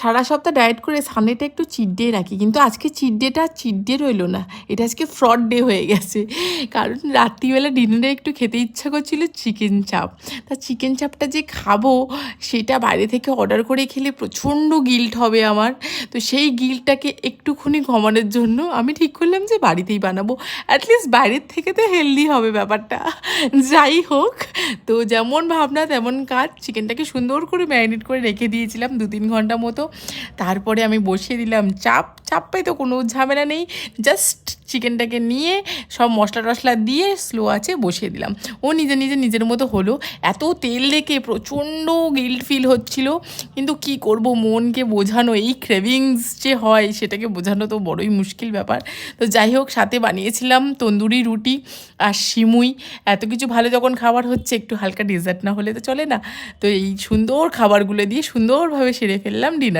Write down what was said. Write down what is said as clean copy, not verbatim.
সারা সপ্তাহ ডায়েট করে সানডেটা একটু চিট ডে রাখি, কিন্তু আজকে চিট ডেটা চিট ডে রইলো না, এটা আজকে ফ্রড ডে হয়ে গেছে। কারণ রাত্রিবেলা ডিনারে একটু খেতে ইচ্ছা করছিল চিকেন চাপ। তা চিকেন চাপটা যে খাবো সেটা বাইরে থেকে অর্ডার করে খেলে প্রচণ্ড গিল্ট হবে আমার। তো সেই গিল্টটাকে একটুখানি কমানোর জন্য আমি ঠিক করলাম যে বাড়িতেই বানাবো, অ্যাটলিস্ট বাইরের থেকে তো হেলদি হবে ব্যাপারটা। যাই হোক, তো যেমন ভাবনা তেমন কাজ। চিকেনটাকে সুন্দর করে ম্যারিনেট করে রেখে দিয়েছিলাম 2-3 ঘন্টা মতো। তারপরে আমি বসিয়ে দিলাম চাপে তো কোনো ঝামেলা নেই, জাস্ট চিকেনটাকে নিয়ে সব মশলা টশলা দিয়ে স্লো আছে বসিয়ে দিলাম। ও নিজে নিজে নিজের মতো হলো। এত তেল দেখে প্রচণ্ড গিল্ট ফিল হচ্ছিল, কিন্তু কি করব, মনকে বোঝানো, এই ক্রেভিংস যে হয় সেটাকে বোঝানো তো বড়ই মুশকিল ব্যাপার। তো যাই হোক, সাথে বানিয়েছিলাম তন্দুরি রুটি আর সিমুই। এত কিছু ভালো যখন খাবার হচ্ছে, একটু হালকা ডেজার্ট না হলে তো চলে না। তো এই সুন্দর খাবারগুলো দিয়ে সুন্দরভাবে সেরে ফেললাম ডিনার।